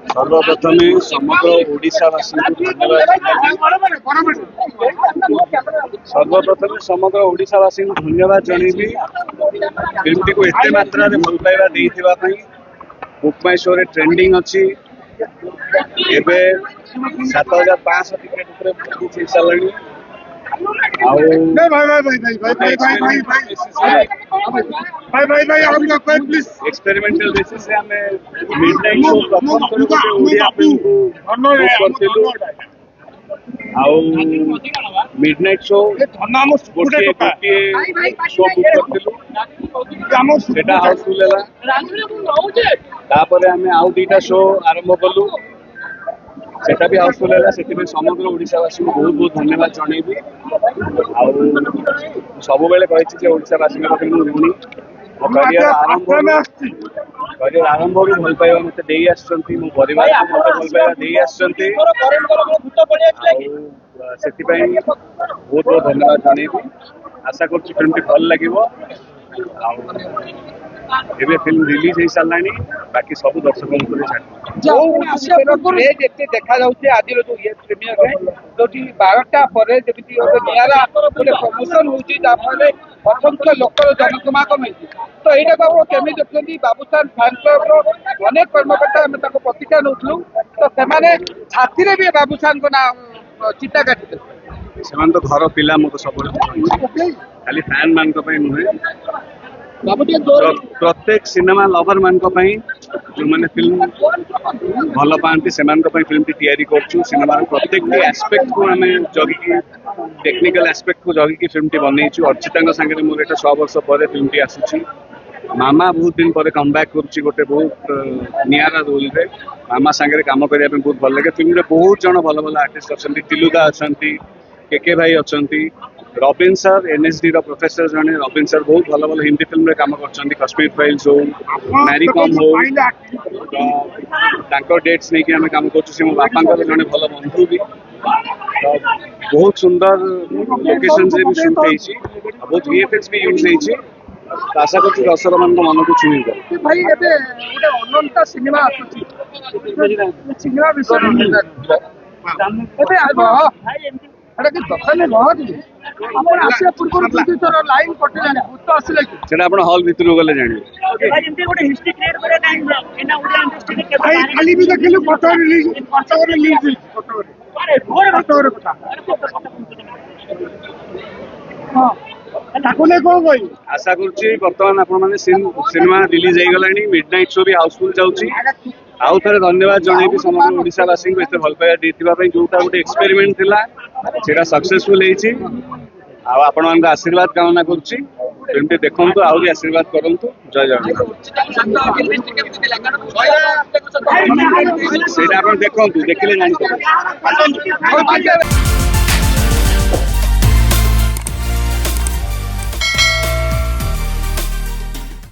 सर्वप्रथम समग्र ओडिशावासी धन्यवाद जनइबी फिल्म को एते मात्रा भल पाइबा बुक माई शो रे ट्रेंडिंग अच्छी एबे 7500 टिकेट बुक हो सारे एक्सपेरिमेंटल बेसिस से हमें मिडनाइट शो प्रथम थर ओडिया फिल्म को मिडनाइट शो गोटे शो बुक करथिलु हाउसफुल है आउ दुटा शो आरंभ कलु सेटा भी हाउसफुल है समग्र ओडिशावासी को बहुत बहुत धन्यवाद जनइबी सब बेले कही ओडिशावासी ऋणी मो करियर आरंभ भी भल पाइबा मत दे मो परिवार मत भल पाइबा दे बहुत बहुत धन्यवाद जनइबी आशा कर फिल्म भल लगे एबे फिल्म रिलीज हो सारा बाकी सब दर्शक देखा जाऊे आज जो ये प्रीमियर है जो 12टा पर निरा गोटे प्रमोशन होफल असंख्य लोकर जनसमागम तो यहाँ को केमी देखते बाबूशान फैन क्लब अनेक कर्मकर्ता आम प्रतिज्ञा नौलु तो छाती भी बाबूशान को ना चिता काटते से तो घर पिला मत सब खाली फैन मान नुहे प्रत्येक सिनेमा लवर मान जो मैंने फिल्म भल पाती से फिल्म तैयारी करूँ सिनेमा प्रत्येक एस्पेक्ट को आम जगिकी टेक्निकल एस्पेक्ट को जगिकी फिल्म टी बनईचु अर्चिता सागर मोर 6 वर्ष पर फिल्म टी आसूची मामा बहुत दिन पर कमबैक करुच्ची गोटे बहुत निरा रोल रे मामा सागर काम करने बहुत भल लगे फिल्म बहुत जन भल भल आर्टिस्ट अच्छा तिलुदा अच्छा के भाई अच्छा रबिन सर एनएसडी प्रोफेसर जने रबिन सर बहुत भल भल हिंदी फिल्म रे काम कर कश्मीर फाइल्स हो मैरी कॉम हो डेट्स नहीं कि आम काम कर मो बापा जड़े भल बंधु भी बहुत सुंदर लोकेशन से भी शूट होती बहुत वीएफएक्स भी यूज होती आशा कर दर्शक मान मन को छुईब भाई एबे गोटे अनंत सिनेमा आसुची सिनेमा विषय एबे एटा कि दखने रहत अपन आसे पूर्व थोर लाइन कटिलानी भूत आसिले कि सेटा अपन हॉल भीतर गले जानि भाई एमती गोटे हिस्ट्री क्रिएट करे ना एना ओडिया इंडस्ट्री के भाई खाली भी देखिलु फोटो रिलीज अरे फोटो कथा हां ताकोले को गई आशा करूची वर्तमान आपण माने सिनेमा रिलीज हो गलानी मिडनाइट शो भी हाउसफुल जाउची आउ थे धन्यवाद जनइबी समग्र ओडिशावासी को एते भल पाइबा देथिबा जोटा गोटे एक्सपेरिमेंट थिला सेटा सक्सेसफुल हेछि आपण मान आशीर्वाद कामना करूची फिल्म टी देखंतु आउरी आशीर्वाद करंतु जय जगन्नाथ सेटा आपण देखंतु देखिले जानि